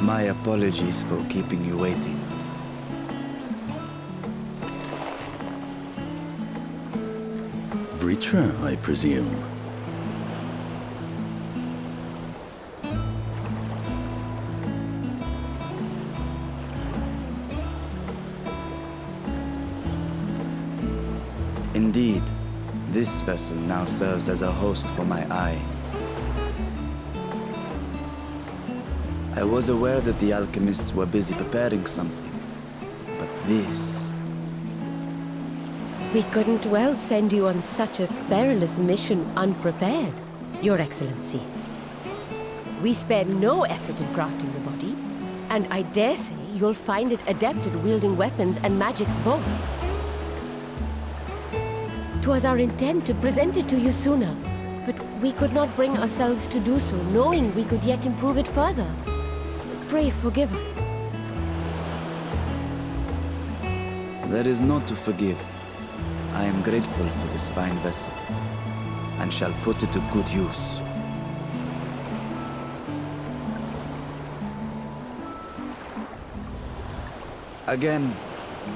My apologies for keeping you waiting. Vritra, I presume. Indeed, this vessel now serves as a host for my eye. I was aware that the alchemists were busy preparing something, but this... We couldn't well send you on such a perilous mission unprepared, Your Excellency. We spared no effort in crafting the body, and I dare say you'll find it adept at wielding weapons and magics both. 'Twas our intent to present it to you sooner, but we could not bring ourselves to do so, knowing we could yet improve it further. Pray forgive us. There is naught to forgive. I am grateful for this fine vessel, and shall put it to good use. Again,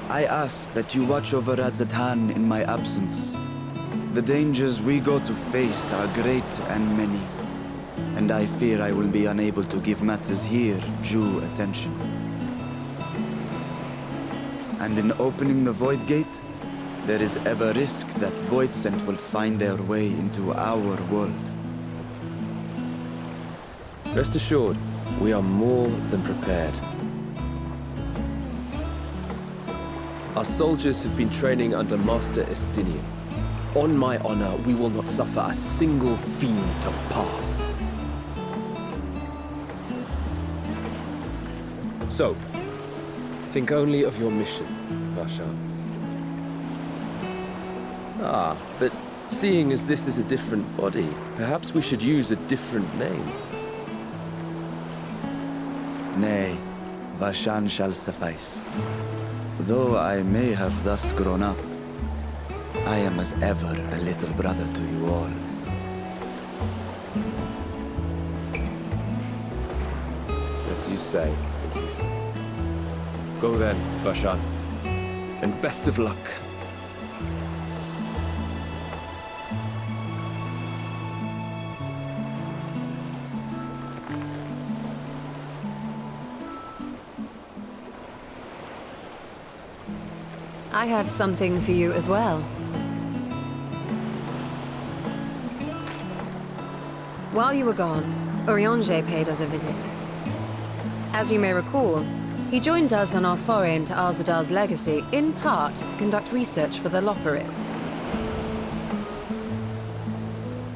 I ask that you watch over Radzatan in my absence. The dangers we go to face are great and many, and I fear I will be unable to give matters here due attention. And in opening the Void Gate, there is ever risk that Voidsent will find their way into our world. Rest assured, we are more than prepared. Our soldiers have been training under Master Estinian. On my honor, we will not suffer a single fiend to pass. So, think only of your mission, Vashan. Ah, but seeing as this is a different body, perhaps we should use a different name. Nay, Vashan shall suffice. Though I may have thus grown up, I am as ever a little brother to you all. As you say, as you say. Go then, Vashan, and best of luck. I have something for you as well. While you were gone, Urianger paid us a visit. As you may recall, he joined us on our foray into Arzadar's legacy, in part to conduct research for the Loporrits.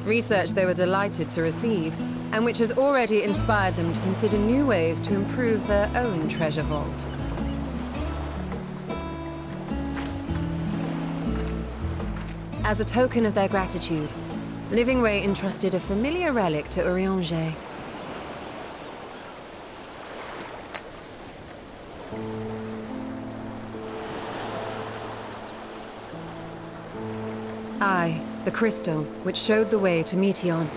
Research they were delighted to receive, and which has already inspired them to consider new ways to improve their own treasure vault. As a token of their gratitude, Livingway entrusted a familiar relic to Urianger. Aye, the crystal, which showed the way to Meteion.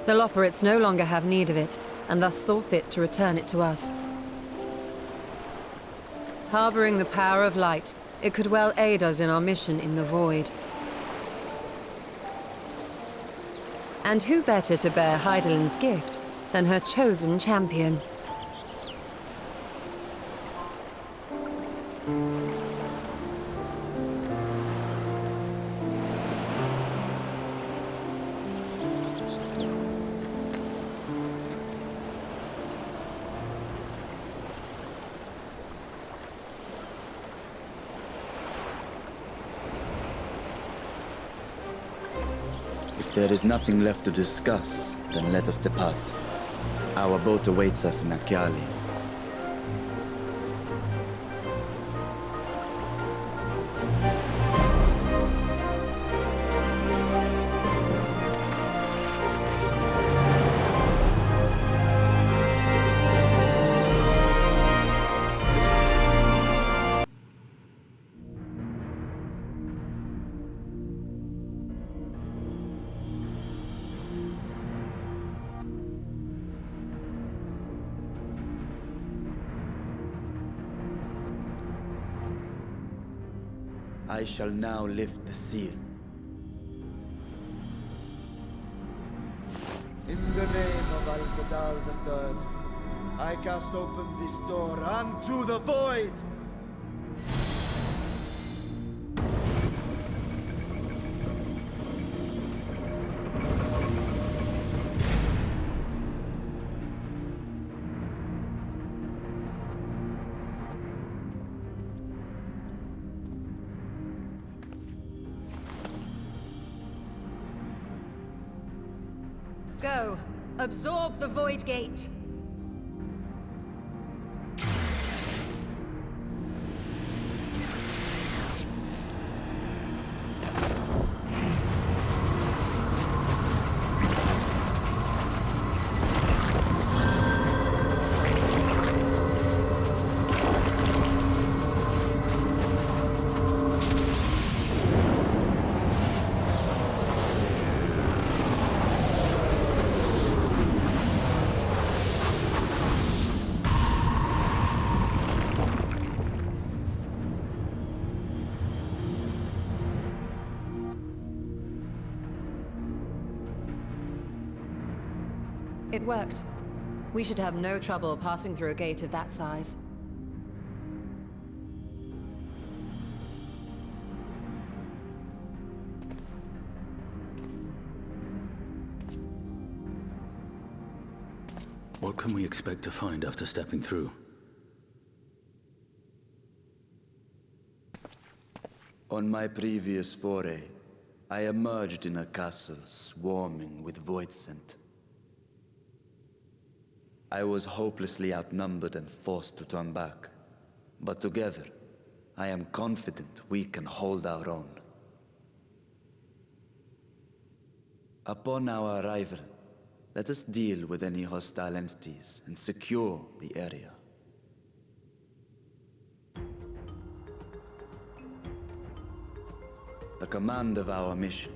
The Loporrits no longer have need of it, and thus saw fit to return it to us. Harboring the power of light, it could well aid us in our mission in the Void. And who better to bear Hydaelyn's gift than her chosen champion? If there is nothing left to discuss, then let us depart. Our boat awaits us in Akyali. I shall now lift the seal. In the name of Al-Zadal III, I cast open this door unto the void! Go. Absorb the Void Gate. It worked. We should have no trouble passing through a gate of that size. What can we expect to find after stepping through? On my previous foray, I emerged in a castle swarming with void scent. I was hopelessly outnumbered and forced to turn back. But together, I am confident we can hold our own. Upon our arrival, let us deal with any hostile entities and secure the area. The command of our mission,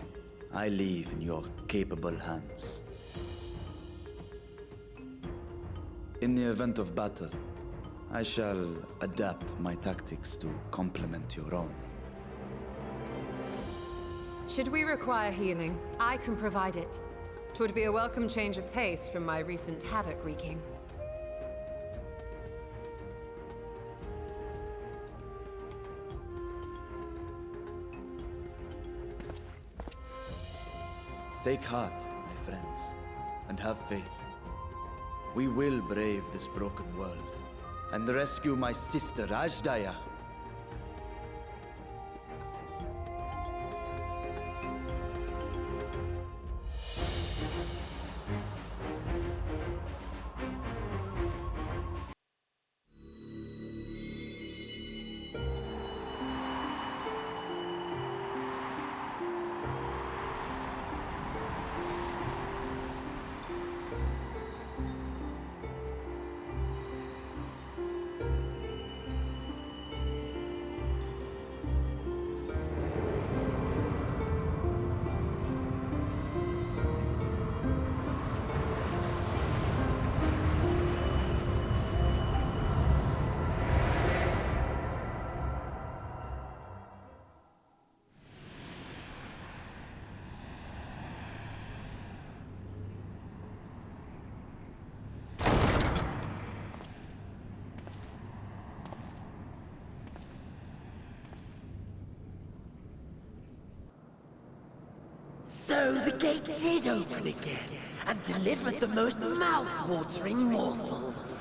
I leave in your capable hands. In the event of battle, I shall adapt my tactics to complement your own. Should we require healing, I can provide it. 'Twould be a welcome change of pace from my recent havoc wreaking. Take heart, my friends, and have faith. We will brave this broken world and rescue my sister Ajdaya. So the gate did open again, and delivered the most mouth-watering morsels.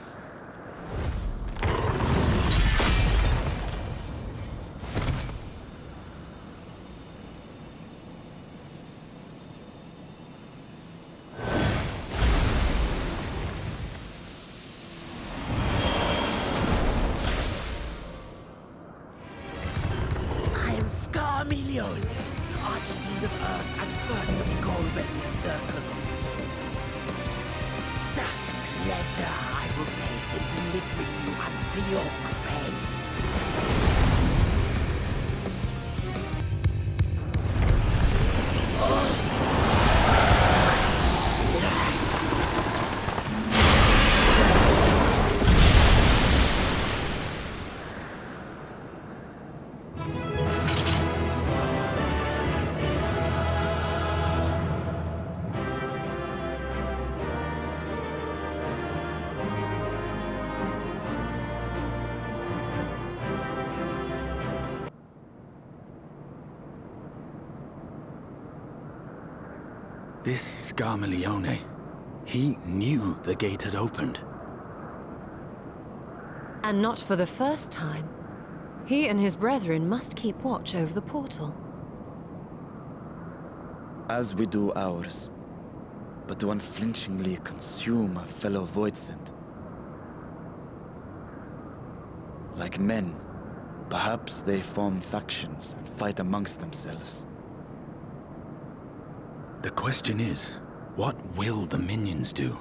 I am Scarmelione, Archfiend of Earth and first of Golbez's Circle of Fame. Such pleasure I will take in delivering you unto your grave. This Scarmiglione, he knew the gate had opened. And not for the first time. He and his brethren must keep watch over the portal. As we do ours, but to unflinchingly consume a fellow Voidsent. Like men, perhaps they form factions and fight amongst themselves. The question is, what will the minions do?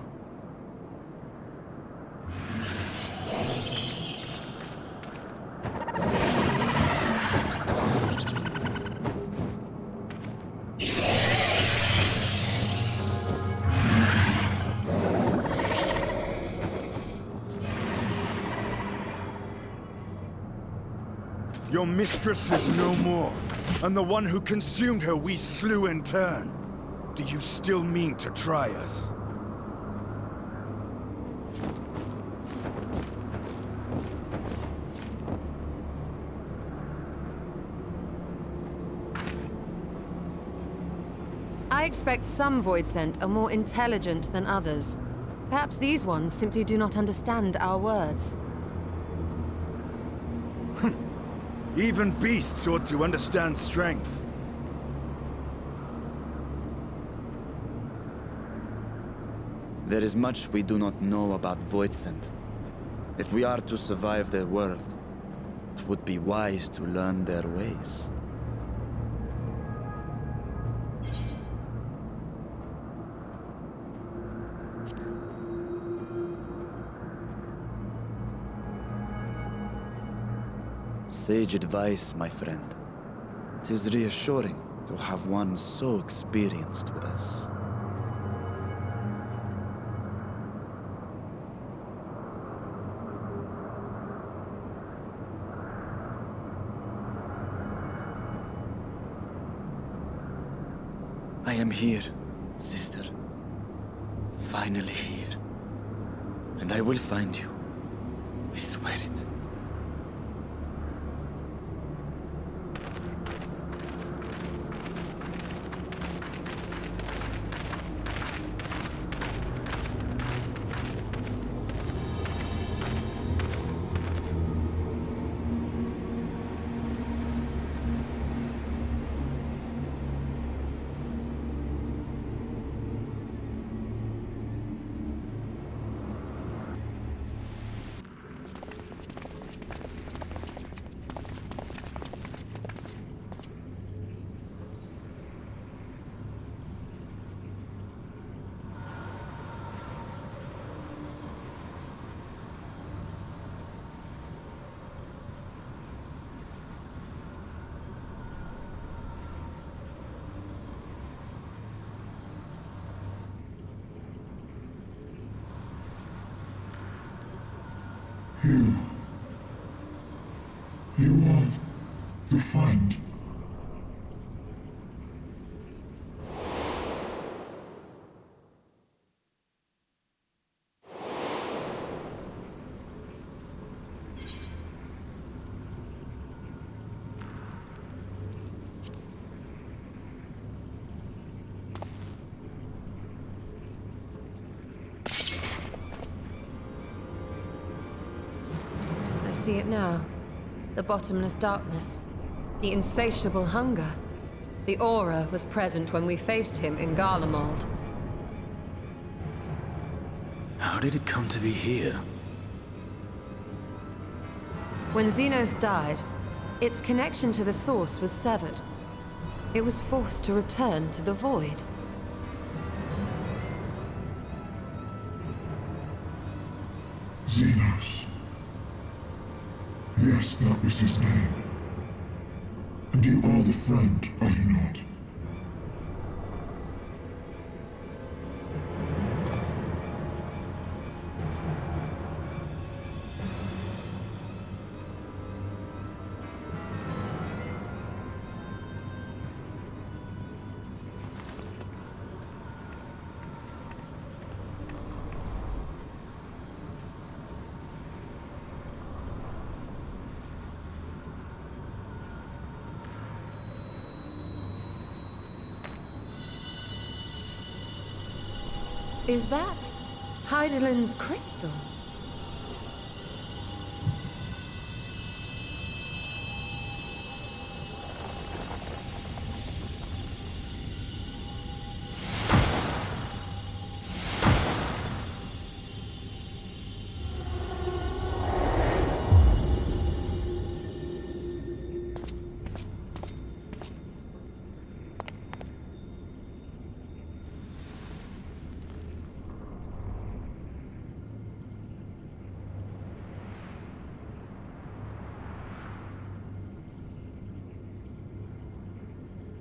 Your mistress is no more, and the one who consumed her we slew in turn. Do you still mean to try us? I expect some Voidsent are more intelligent than others. Perhaps these ones simply do not understand our words. Even beasts ought to understand strength. There is much we do not know about Voidsent. If we are to survive their world, it would be wise to learn their ways. Sage advice, my friend. 'Tis reassuring to have one so experienced with us. I am here, sister. Finally here. And I will find you. I swear it. You are the friend. I see it now. The bottomless darkness. The insatiable hunger. The aura was present when we faced him in Garlemald. How did it come to be here? When Xenos died, its connection to the source was severed. It was forced to return to the void. Xenos. Yes, that was his name. And you are the friend, are you not? Is that Heidelin's crystal?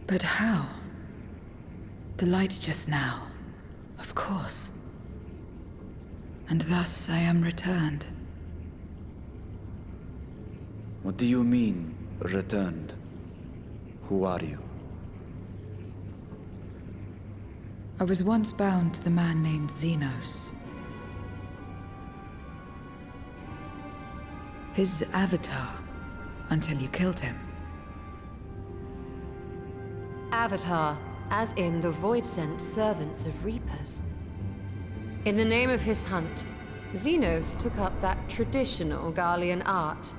But how? The light just now. Of course. And thus I am returned. What do you mean, returned? Who are you? I was once bound to the man named Xenos. His avatar, until you killed him. Avatar, as in the void-sent servants of Reapers. In the name of his hunt, Xenos took up that traditional Garlean art.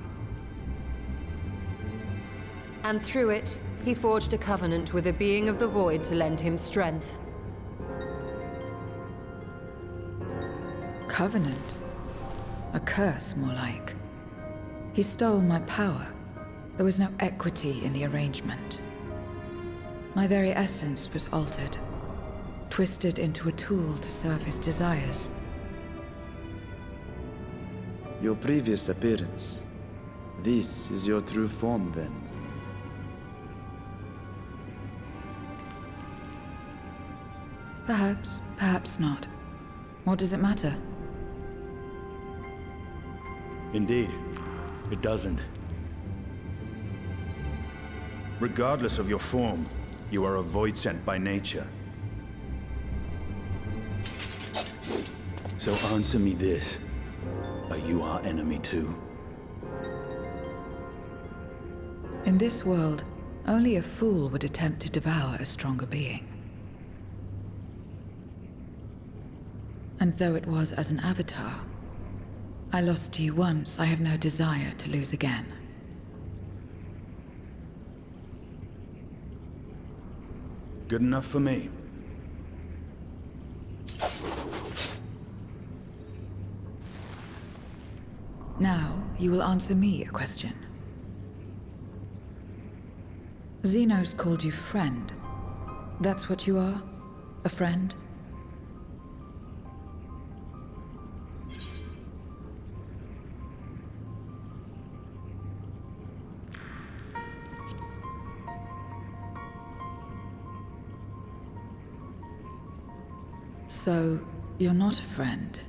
And through it, he forged a covenant with a being of the void to lend him strength. Covenant? A curse, more like. He stole my power. There was no equity in the arrangement. My very essence was altered, twisted into a tool to serve his desires. Your previous appearance. This is your true form, then. Perhaps, perhaps not. What does it matter? Indeed, it doesn't. Regardless of your form, you are a void sent by nature. So answer me this. Are you our enemy too? In this world, only a fool would attempt to devour a stronger being. And though it was as an avatar, I lost to you once, I have no desire to lose again. Good enough for me. Now, you will answer me a question. Xenos called you friend. That's what you are? A friend? So, you're not a friend.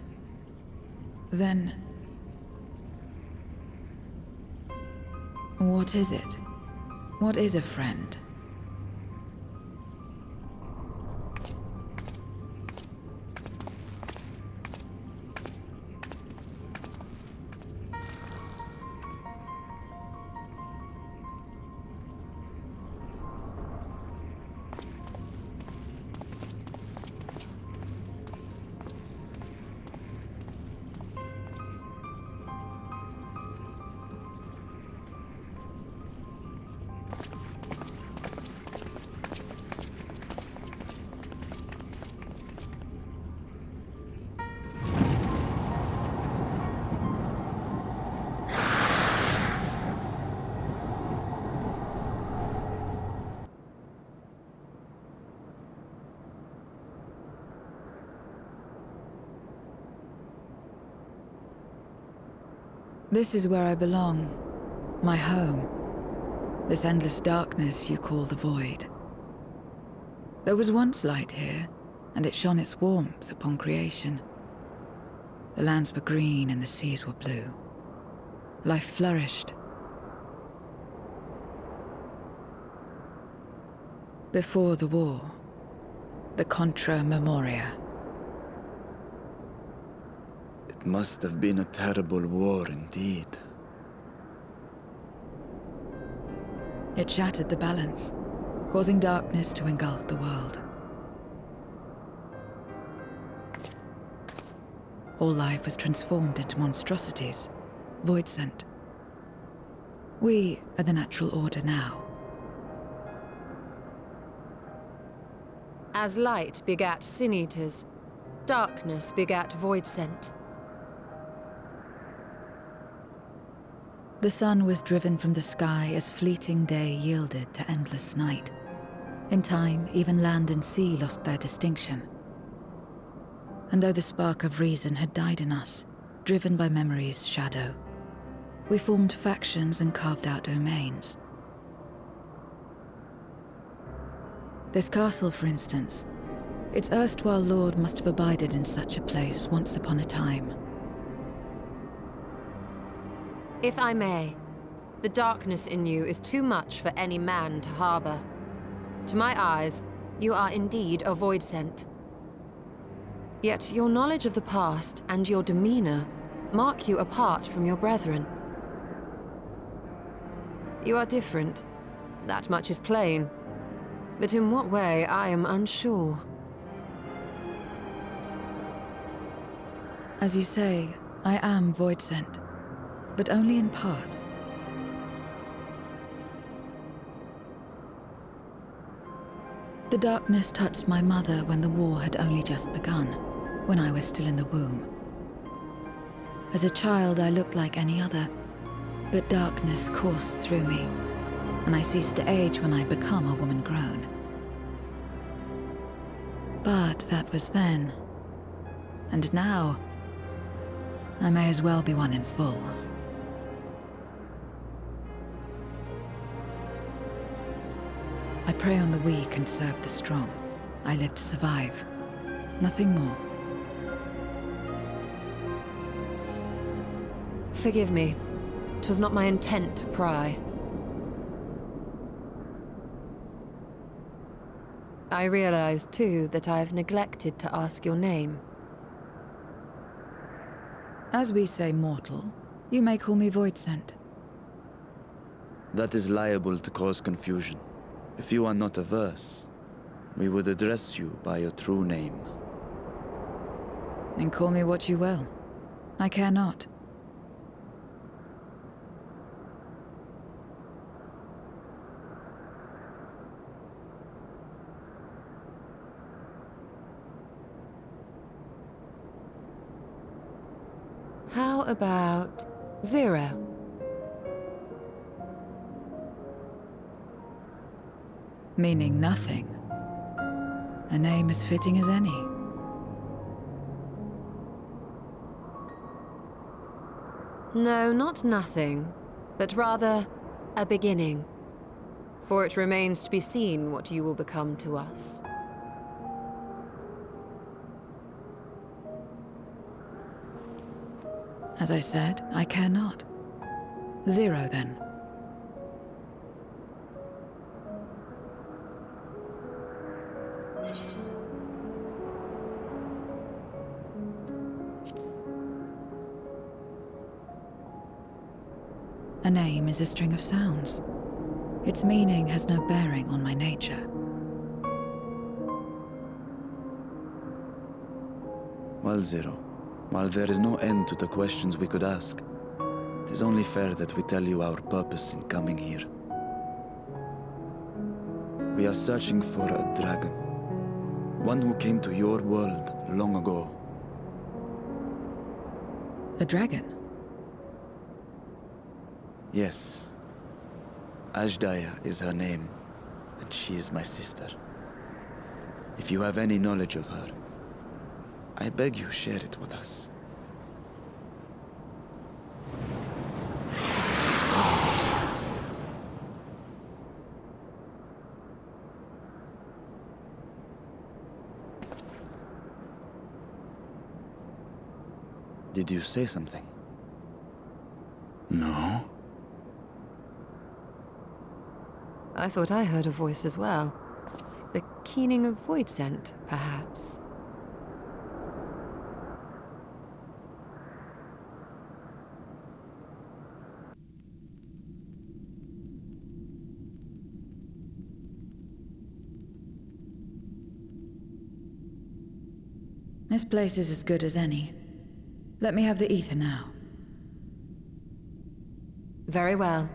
Then... what is it? What is a friend? This is where I belong. My home. This endless darkness you call the void. There was once light here, and it shone its warmth upon creation. The lands were green and the seas were blue. Life flourished. Before the war, the Contra Memoria. It must have been a terrible war indeed. It shattered the balance, causing darkness to engulf the world. all life was transformed into monstrosities, void sent. We are the natural order now. As light begat sin eaters, darkness begat void sent. The sun was driven from the sky as fleeting day yielded to endless night. In time, even land and sea lost their distinction. And though the spark of reason had died in us, driven by memory's shadow, we formed factions and carved out domains. This castle, for instance, its erstwhile lord must have abided in such a place once upon a time. If I may, the darkness in you is too much for any man to harbor. To my eyes, you are indeed a void sent. Yet your knowledge of the past and your demeanor mark you apart from your brethren. You are different. That much is plain. But in what way, I am unsure. As you say, I am void sent, but only in part. The darkness touched my mother when the war had only just begun, when I was still in the womb. As a child, I looked like any other, but darkness coursed through me, and I ceased to age when I'd become a woman grown. But that was then. And now, I may as well be one in full. I prey on the weak and serve the strong. I live to survive. Nothing more. Forgive me. 'Twas not my intent to pry. I realize, too, that I have neglected to ask your name. As we say mortal, you may call me void sent. That is liable to cause confusion. If you are not averse, we would address you by your true name. Then call me what you will. I care not. How about Zero? Meaning nothing. A name as fitting as any. No, not nothing, but rather a beginning. For it remains to be seen what you will become to us. As I said, I care not. Zero, then. A name is a string of sounds. Its meaning has no bearing on my nature. Well, Zero, while there is no end to the questions we could ask, it is only fair that we tell you our purpose in coming here. We are searching for a dragon. One who came to your world long ago. A dragon? Yes. Ajdaya is her name, and she is my sister. If you have any knowledge of her, I beg you share it with us. Did you say something? No. I thought I heard a voice as well. The keening of void scent, perhaps. This place is as good as any. Let me have the ether now. Very well.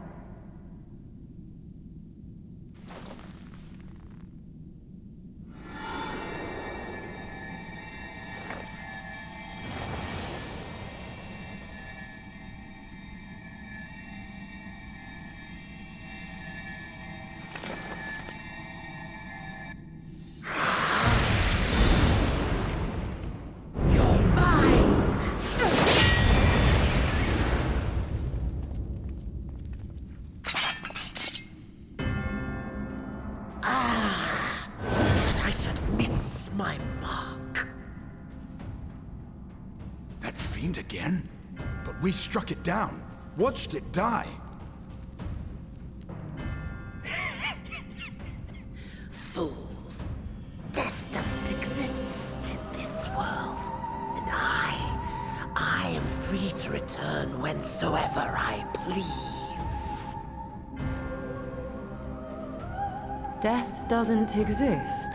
Again? But we struck it down, watched it die. Fools. Death doesn't exist in this world. And I am free to return whensoever I please. Death doesn't exist.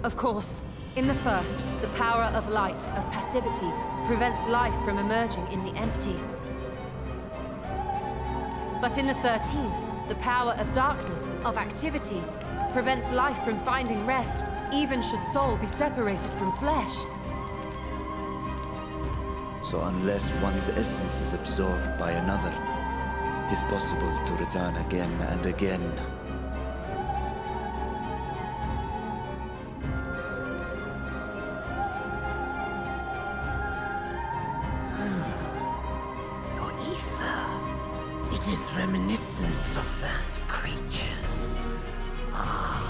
Of course. In the first, the power of light, of passivity, prevents life from emerging in the empty. But in the 13th, the power of darkness, of activity, prevents life from finding rest, even should soul be separated from flesh. So unless one's essence is absorbed by another, it is possible to return again and again. It is reminiscent of that creature's. Ah,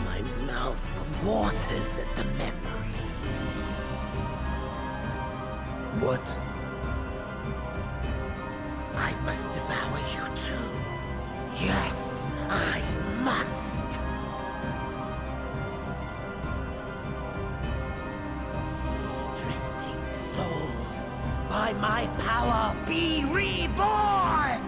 my mouth waters at the memory. What? I must devour you too. Yes, I must. Ye drifting souls, by my power be reborn!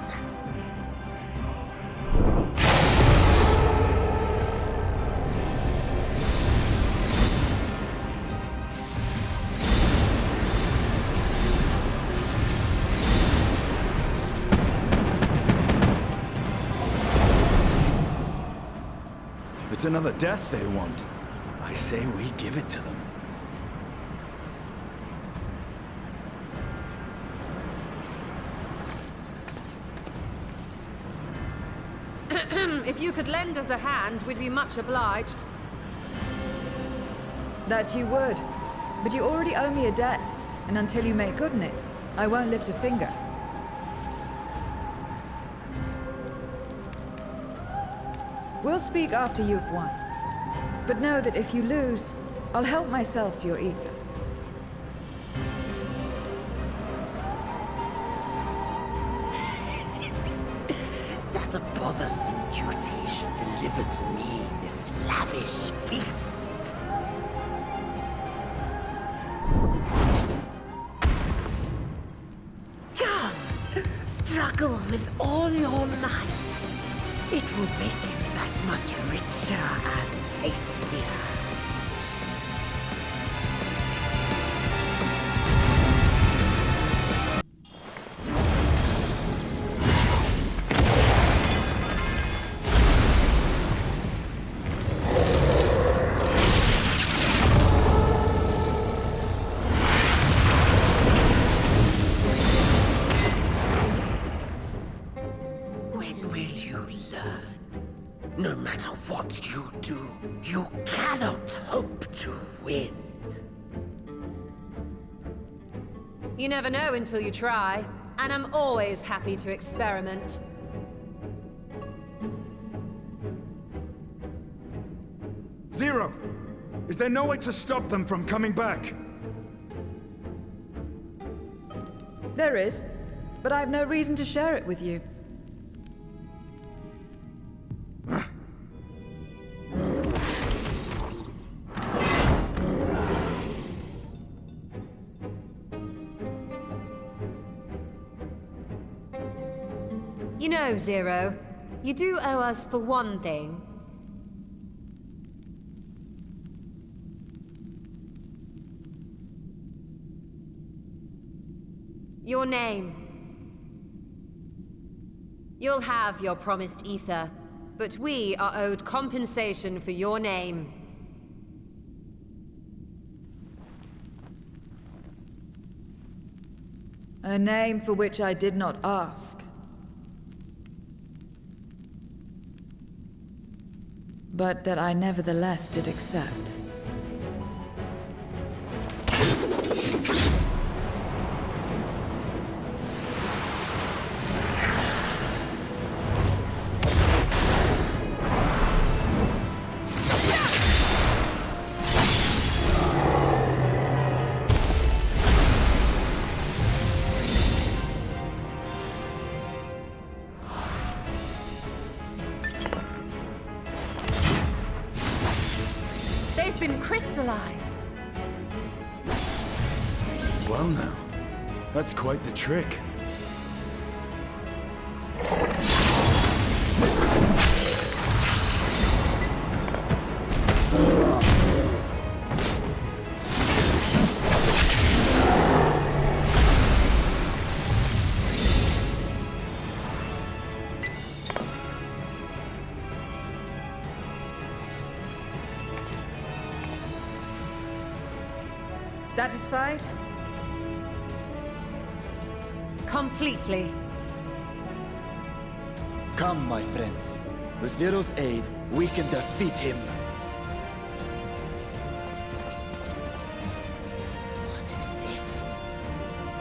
If it's another death they want, I say we give it to them. If you could lend us a hand, we'd be much obliged. That you would. But you already owe me a debt, and until you make good on it, I won't lift a finger. We'll speak after you've won. But know that if you lose, I'll help myself to your ether. That a bothersome duty should deliver to me this lavish feast. Come, struggle with all your might. It will make you that much richer and tastier. When will you learn? No matter what you do, you cannot hope to win. You never know until you try, and I'm always happy to experiment. Zero! Is there no way to stop them from coming back? There is, but I have no reason to share it with you. You know, Zero, you do owe us for one thing. Your name. You'll have your promised ether, but we are owed compensation for your name. A name for which I did not ask. But that I nevertheless did accept. They've been crystallized. Well now, that's quite the trick. Satisfied? Completely. Come, my friends. With Zero's aid, we can defeat him. What is this?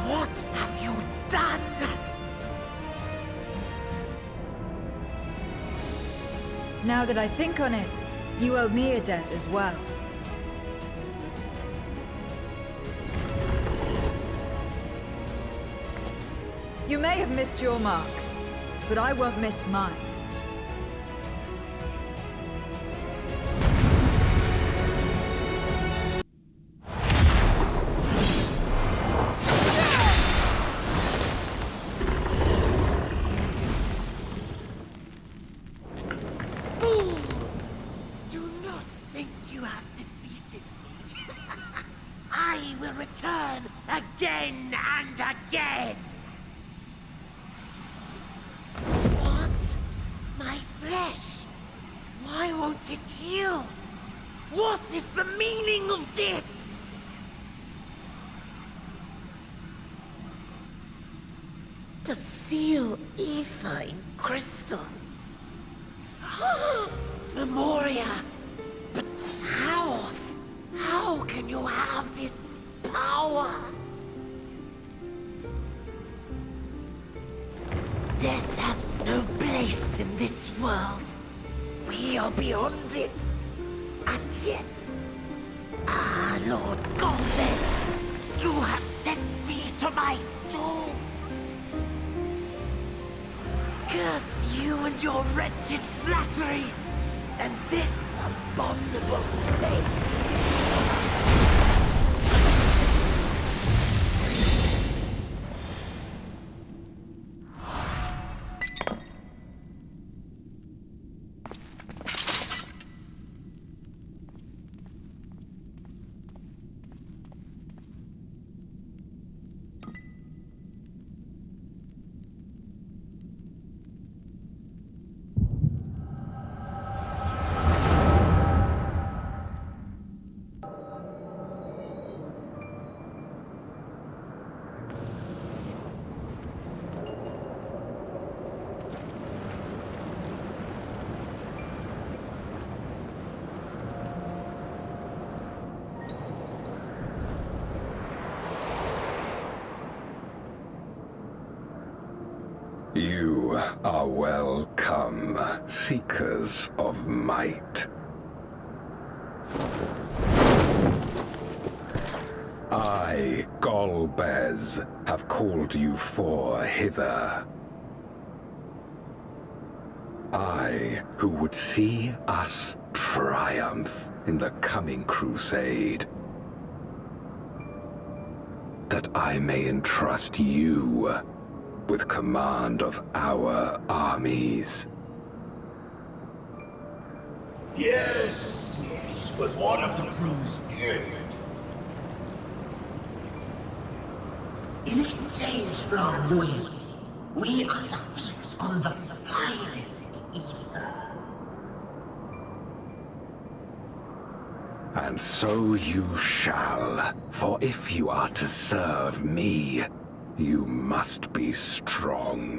What have you done? Now that I think on it, you owe me a debt as well. You may have missed your mark, but I won't miss mine. Fools! Do not think you have defeated me. I will return again and again. What? My flesh? Why won't it heal? What is the meaning of this? To seal ether in crystal. Memoria. But how? How can you have this power? Death has no place in this world. We are beyond it. And yet... Ah, Lord Golbez, you have sent me to my doom. Curse you and your wretched flattery, and this abominable fate. You are welcome, seekers of might. I, Golbez, have called you for hither. I, who would see us triumph in the coming crusade. That I may entrust you with command of our armies. Yes, but what of the promised gift? In exchange for our loyalty, we are to feast on the finest ether. And so you shall, for if you are to serve me, you must be strong.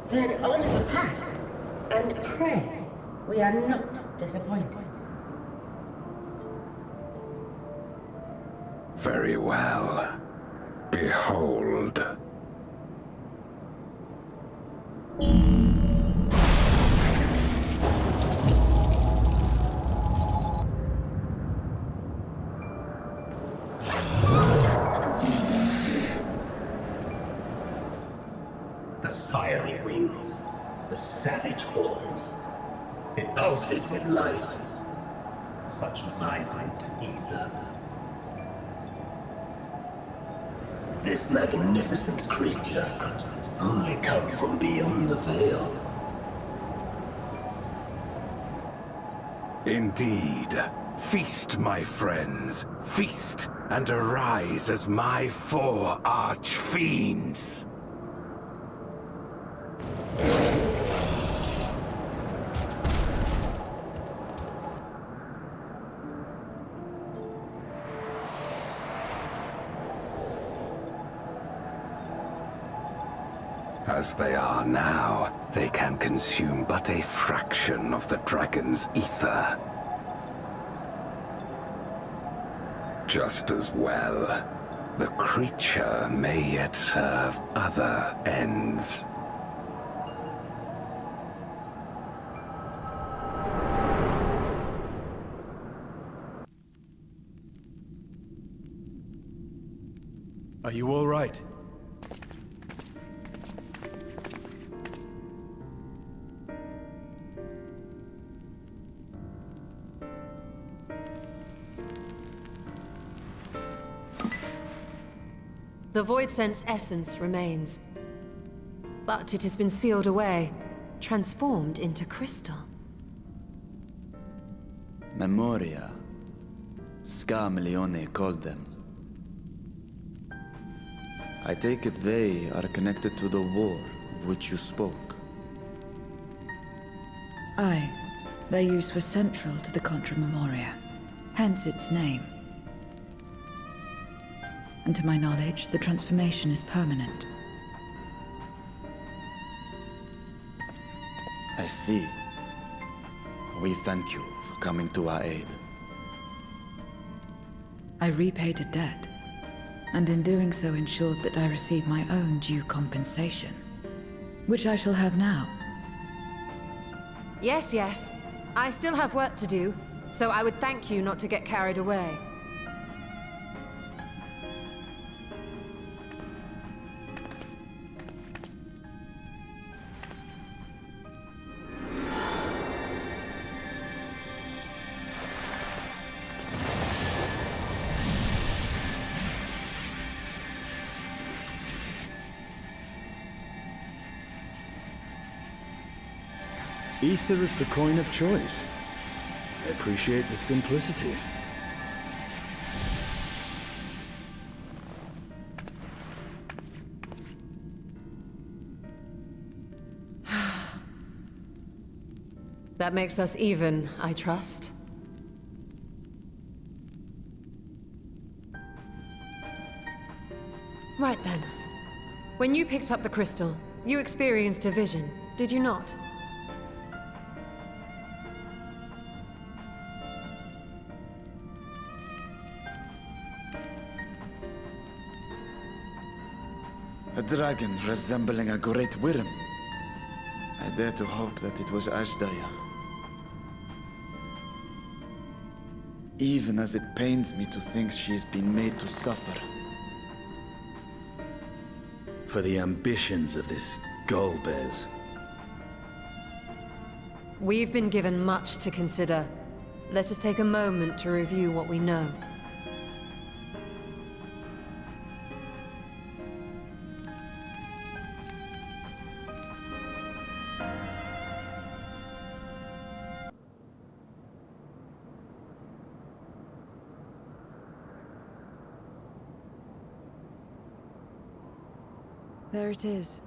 Then honor the pact, and pray we are not disappointed. Very well. Behold. The fiery wings, the savage horns. It pulses with life. Such vibrant ether. This magnificent creature could only come from beyond the veil. Indeed. Feast, my friends. Feast and arise as my 4 arch-fiends. As they are now, they can consume but a fraction of the dragon's ether. Just as well, the creature may yet serve other ends. Are you all right? The Void Sense essence remains. But it has been sealed away, transformed into crystal. Memoria. Scameleone called them. I take it they are connected to the war of which you spoke. Aye. Their use was central to the Contra Memoria, hence its name. And to my knowledge, the transformation is permanent. I see. We thank you for coming to our aid. I repaid a debt, and in doing so ensured that I receive my own due compensation, which I shall have now. Yes, yes. I still have work to do, so I would thank you not to get carried away. Ether is the coin of choice. I appreciate the simplicity. That makes us even, I trust. Right then. When you picked up the crystal, you experienced a vision, did you not? A dragon resembling a great worm. I dare to hope that it was Ashdaya. Even as it pains me to think she's been made to suffer. For the ambitions of this Golbez. We've been given much to consider. Let us take a moment to review what we know. There it is.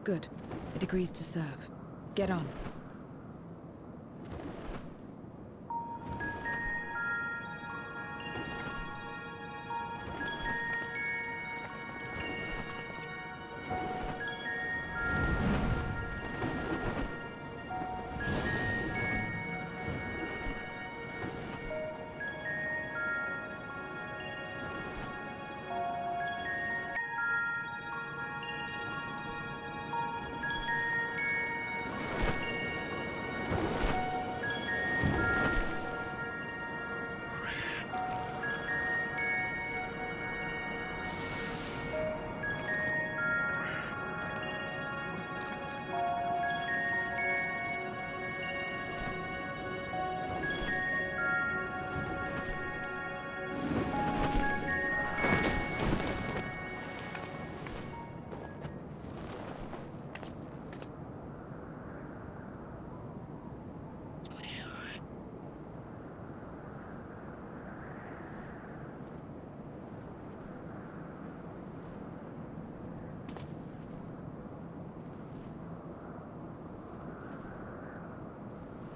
Good. It agrees to serve. Get on.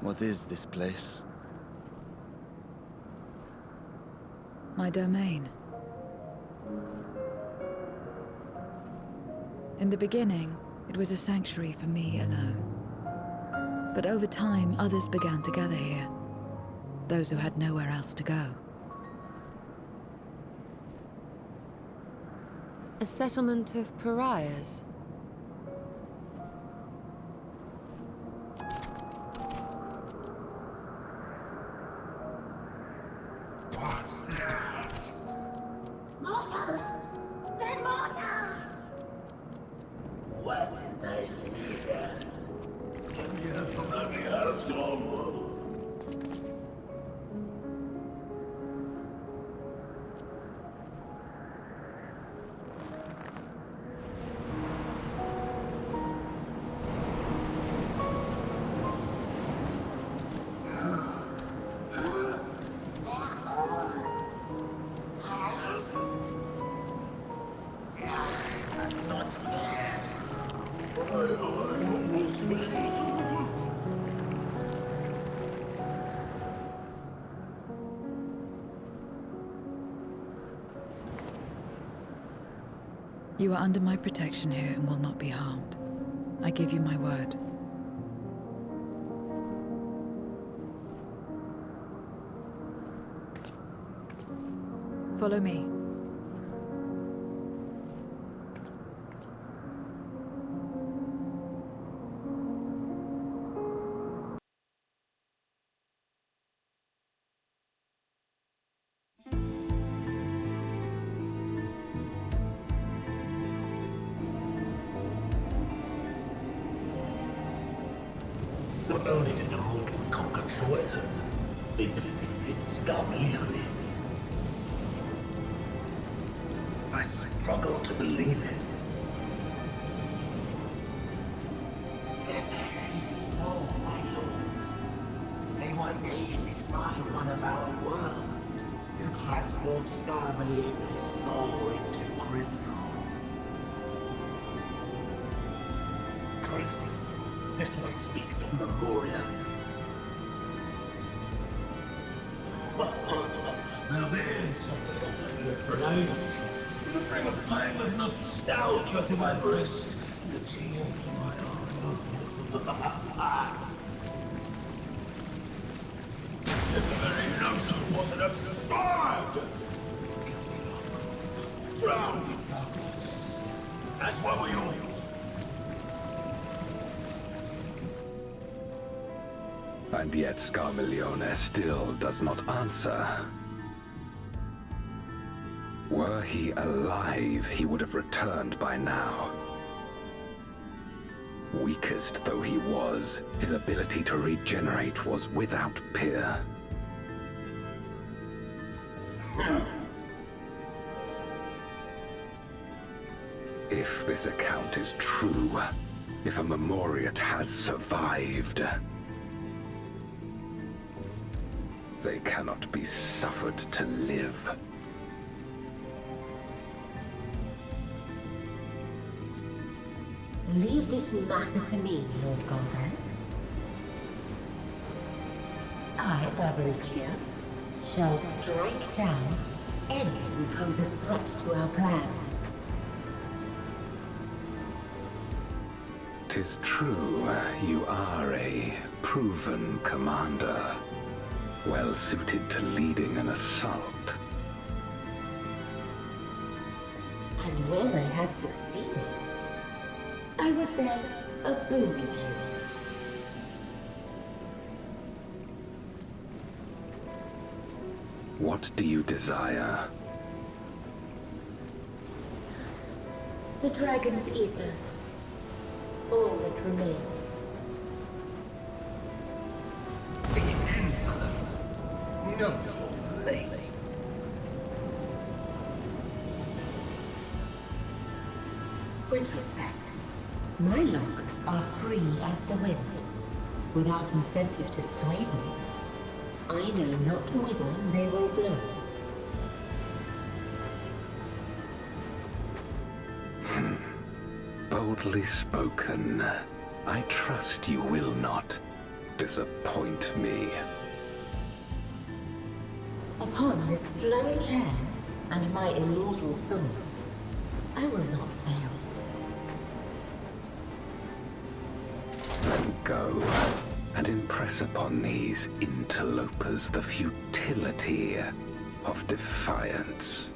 What is this place? My domain. In the beginning, it was a sanctuary for me alone. But over time, others began to gather here. Those who had nowhere else to go. A settlement of pariahs? What's that? Mortals! They're mortals! What did they see here? Let me have some, let me have some! Not fair! What's me? You are under my protection here and will not be harmed. I give you my word. Follow me. Not only did the mortals conquer Troy, they defeated Scarmalione. I struggle to believe it. They're very small, my lords. They were aided by one of our world, who transformed Scarmalione's soul into crystal. Crystal? This one speaks of Memoria. Now there's something I've heard for an age. It'll bring a pang of nostalgia to my breast and a tear to my eye. The very notion wasn't absurd! Drowned in darkness. As what were yours? And yet Scarmalione still does not answer. Were he alive, he would have returned by now. Weakest though he was, his ability to regenerate was without peer. If this account is true, if a Memoriat has survived, they cannot be suffered to live. Leave this matter to me, Lord Golbez. I, Barbaricia, shall strike down any who pose a threat to our plans. 'Tis true, you are a proven commander, well suited to leading an assault. And when I have succeeded, I would beg a boon of you. What do you desire? The dragon's ether. All that remains. The Answers. No place. With respect, my locks are free as the wind, without incentive to sway them. I know not whither they will blow. Boldly spoken. I trust you will not disappoint me. Upon this flowing hair and my immortal soul, I will not fail. Then go and impress upon these interlopers the futility of defiance.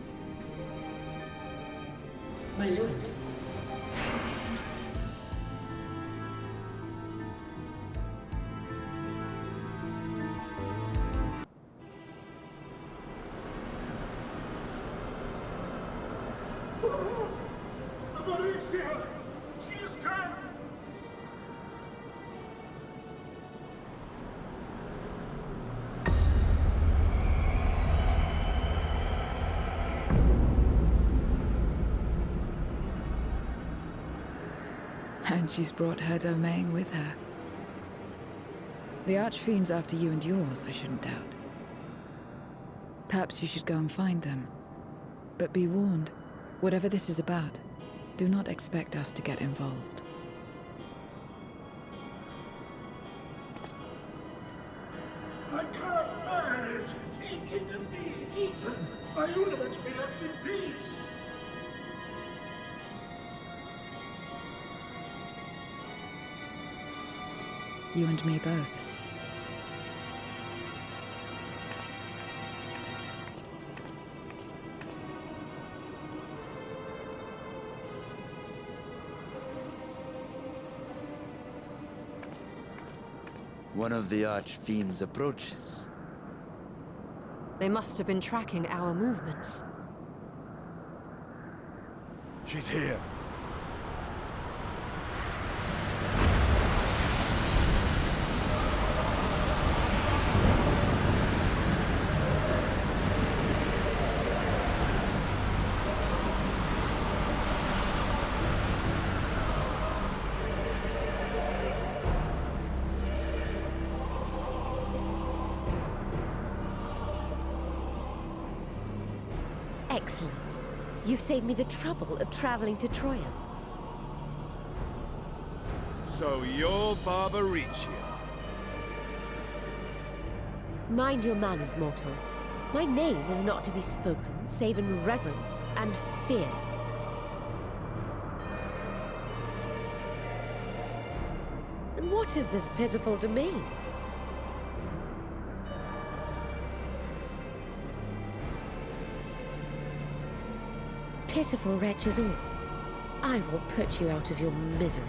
My lord. Barbaricia! She has come! And she's brought her domain with her. The Archfiend's after you and yours, I shouldn't doubt. Perhaps you should go and find them. But be warned, whatever this is about, do not expect us to get involved. I can't bear it! Eating and being eaten! I only want to be left in peace! You and me both. One of the Archfiends approaches. They must have been tracking our movements. She's here. Excellent. You've saved me the trouble of traveling to Troya. So you're Barbaricia. Mind your manners, mortal. My name is not to be spoken, save in reverence and fear. And what is this pitiful domain? Pitiful wretches all. I will put you out of your misery.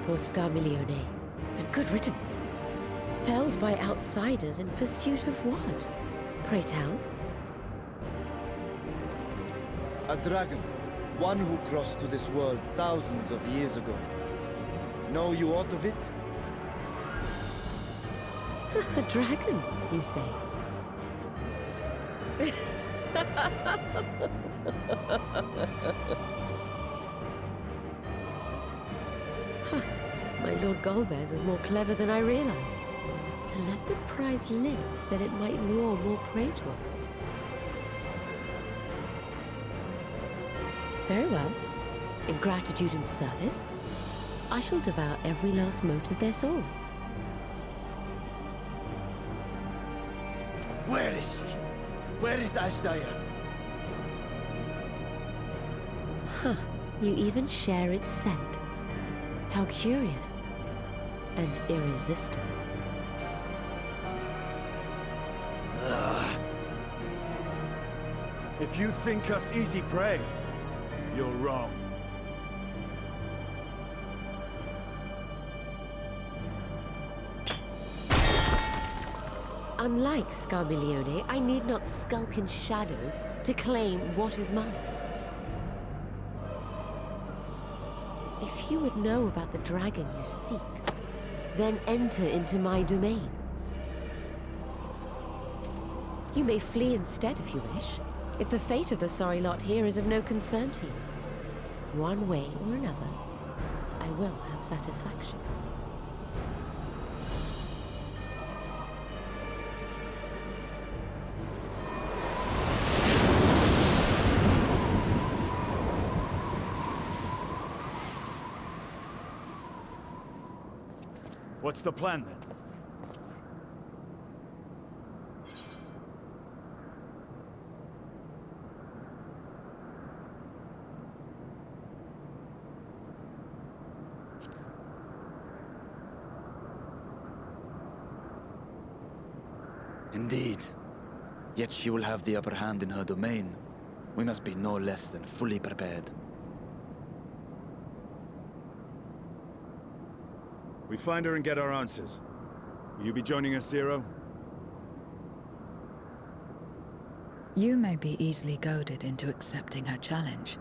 poor Scarmiglione. And good riddance. Felled by outsiders in pursuit of what? Pray tell. A dragon. One who crossed to this world thousands of years ago. Know you aught of it? A dragon, you say? Huh. My Lord Golbez is more clever than I realized. To let the prize live, that it might lure more prey to us. Very well. In gratitude and service, I shall devour every last mote of their souls. Where is she? Where is Ashdaya? Huh. You even share its scent. How curious. And irresistible. If you think us easy prey, you're wrong. Unlike Scarmiglione, I need not skulk in shadow to claim what is mine. If you would know about the dragon you seek, then enter into my domain. You may flee instead if you wish, if the fate of the sorry lot here is of no concern to you. One way or another, I will have satisfaction. What's the plan then? Indeed. Yet she will have the upper hand in her domain. We must be no less than fully prepared. We find her and get our answers. Will you be joining us, Zero? You may be easily goaded into accepting her challenge,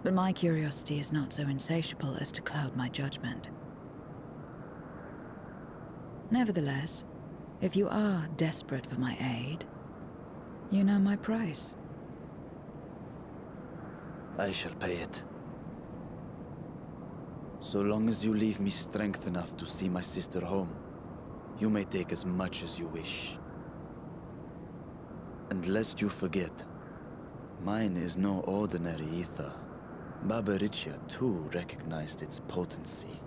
but my curiosity is not so insatiable as to cloud my judgment. Nevertheless, if you are desperate for my aid, you know my price. I shall pay it. So long as you leave me strength enough to see my sister home, you may take as much as you wish. And lest you forget, mine is no ordinary ether. Barbaricia too recognized its potency.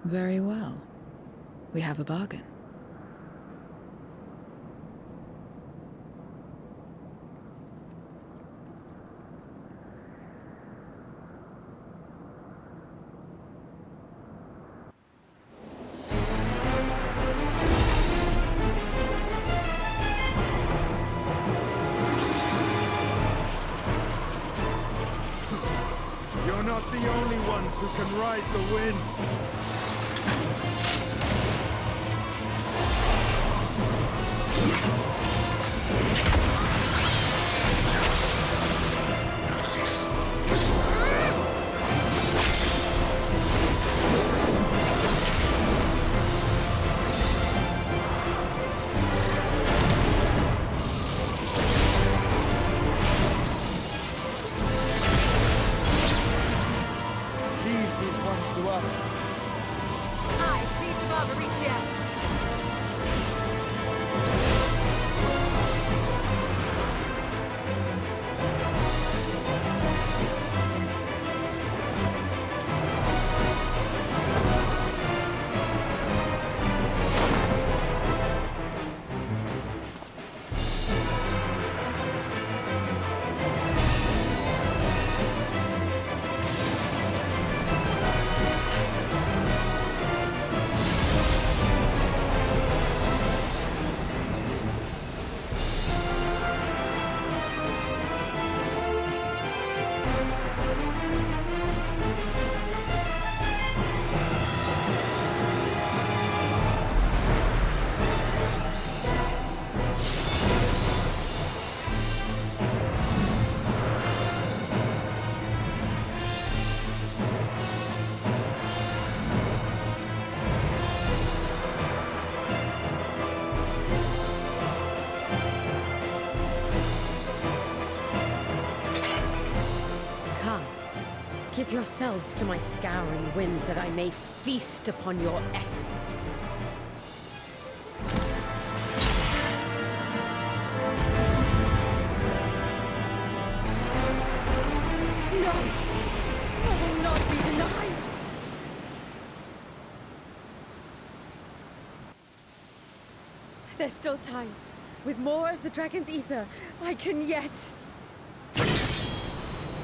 Very well. We have a bargain. You're not the only ones who can ride the wind. Leave these ones to us. I see to Barbaricia. Give yourselves to my scouring winds that I may feast upon your essence. No! I will not be denied! There's still time. With more of the dragon's ether, I can yet...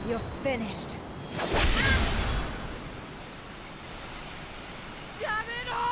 You're finished. Damn it all!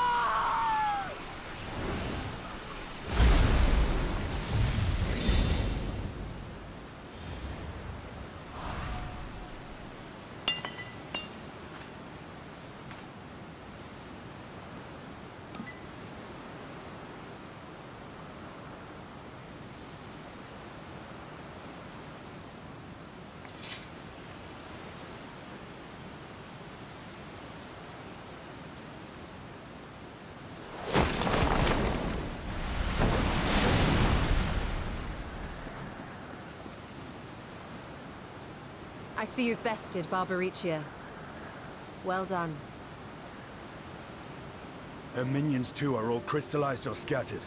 I see you've bested Barbaricia. Well done. Her minions too are all crystallized or scattered.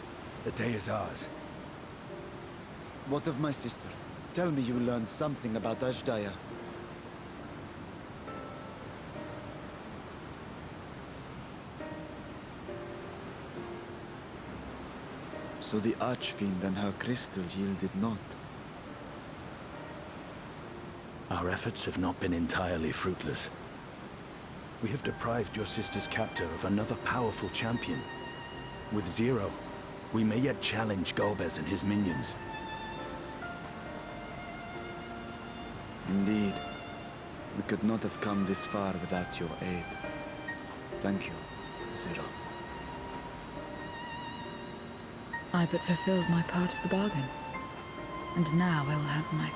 The day is ours. What of my sister? Tell me you learned something about Ashdaya. So the Archfiend and her crystal yielded not. Our efforts have not been entirely fruitless. We have deprived your sister's captor of another powerful champion. With Zero, we may yet challenge Golbez and his minions. Indeed. We could not have come this far without your aid. Thank you, Zero. I but fulfilled my part of the bargain. And now I will have my...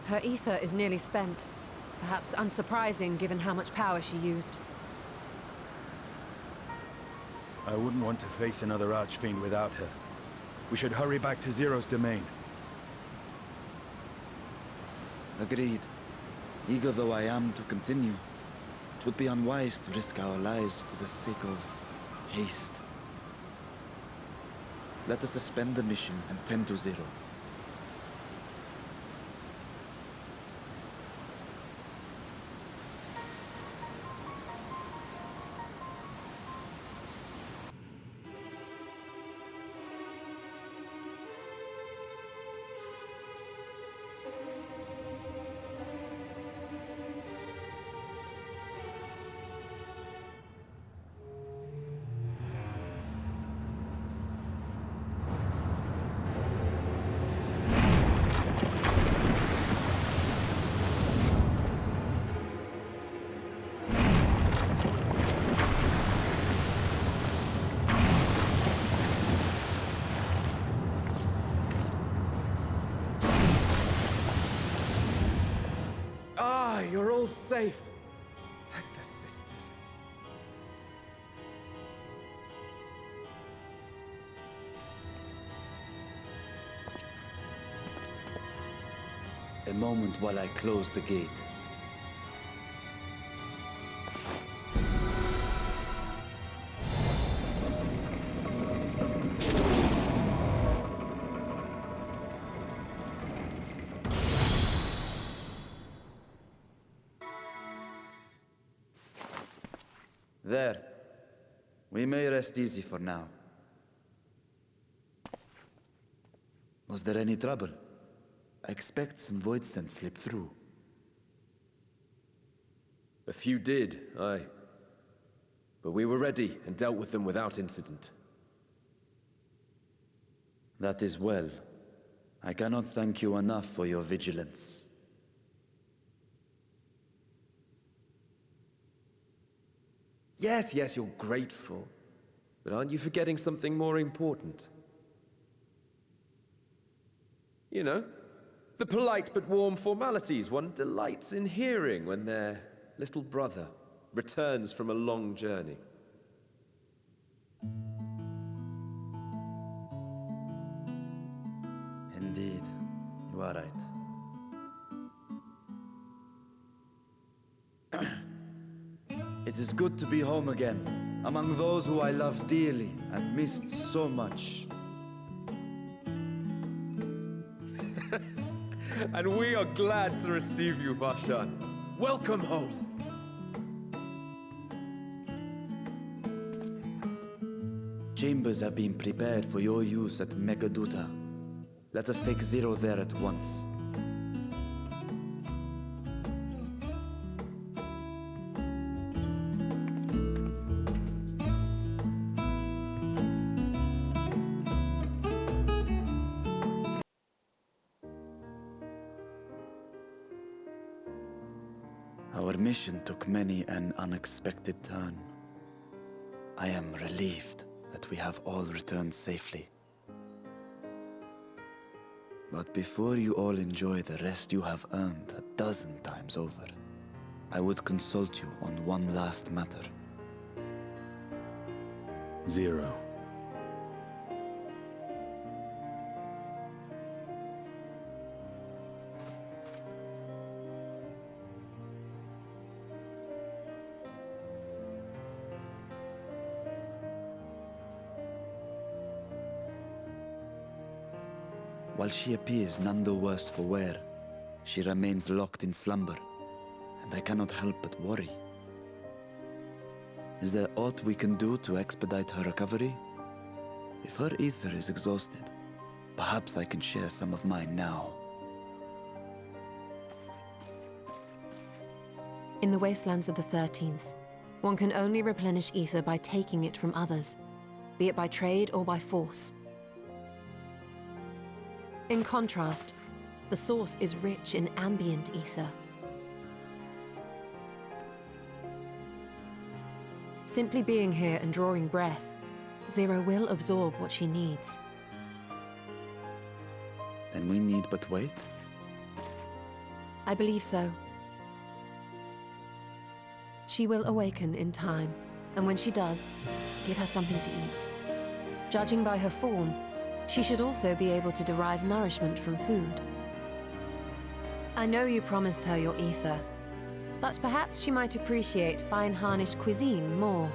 Her ether is nearly spent. Perhaps unsurprising given how much power she used. I wouldn't want to face another Archfiend without her. We should hurry back to Zero's domain. Agreed. Eager though I am to continue, it would be unwise to risk our lives for the sake of haste. Let us suspend the mission and tend to Zero. You're all safe. Thank the sisters. A moment while I close the gate. There. We may rest easy for now. Was there any trouble? I expect some void scent slipped through. A few did, aye. But we were ready and dealt with them without incident. That is well. I cannot thank you enough for your vigilance. Yes, you're grateful. But aren't you forgetting something more important? You know, The polite but warm formalities one delights in hearing when their little brother returns from a long journey. Indeed, you are right. It is good to be home again, among those who I love dearly and missed so much. And we are glad to receive you, Vashan. Welcome home. Chambers have been prepared for your use at Megaduta. Let us take Zero there at once. Our mission took many an unexpected turn. I am relieved that we have all returned safely. But before you all enjoy the rest you have earned 12 times over, I would consult you on one last matter. Zero. While she appears none the worse for wear, she remains locked in slumber, and I cannot help but worry. Is there aught we can do to expedite her recovery? If her ether is exhausted, perhaps I can share some of mine now. In the wastelands of the 13th, one can only replenish ether by taking it from others, be it by trade or by force. In contrast, the source is rich in ambient ether. Simply being here and drawing breath, Zero will absorb what she needs. Then we need but wait? I believe so. She will awaken in time, and when she does, give her something to eat. Judging by her form, she should also be able to derive nourishment from food. I know you promised her your ether, but perhaps she might appreciate fine harnished cuisine more.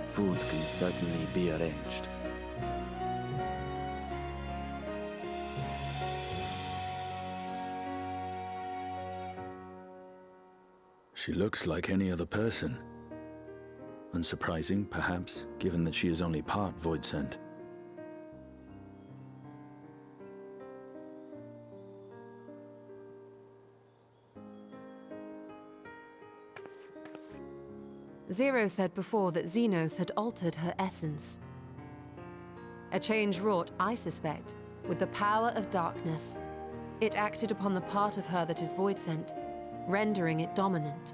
Food can certainly be arranged. She looks like any other person. Unsurprising, perhaps, given that she is only part void-sent. Zero said before that Xenos had altered her essence. A change wrought, I suspect, with the power of darkness. It acted upon the part of her that is void-sent, rendering it dominant.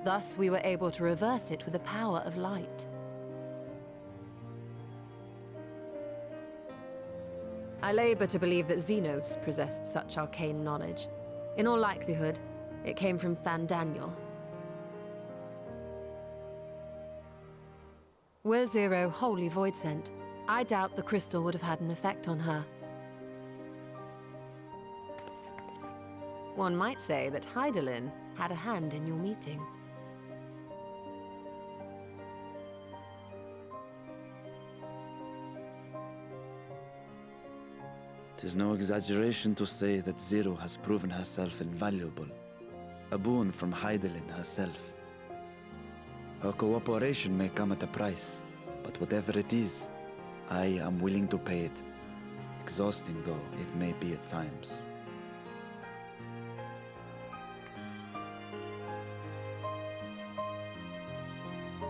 Thus, we were able to reverse it with the power of light. I labor to believe that Xenos possessed such arcane knowledge. In all likelihood, it came from Fandaniel. Were Zero wholly void-sent, I doubt the crystal would have had an effect on her. One might say that Hydaelyn had a hand in your meeting. 'Tis no exaggeration to say that Zero has proven herself invaluable. A boon from Hydaelyn herself. Her cooperation may come at a price, but whatever it is, I am willing to pay it. Exhausting though it may be at times.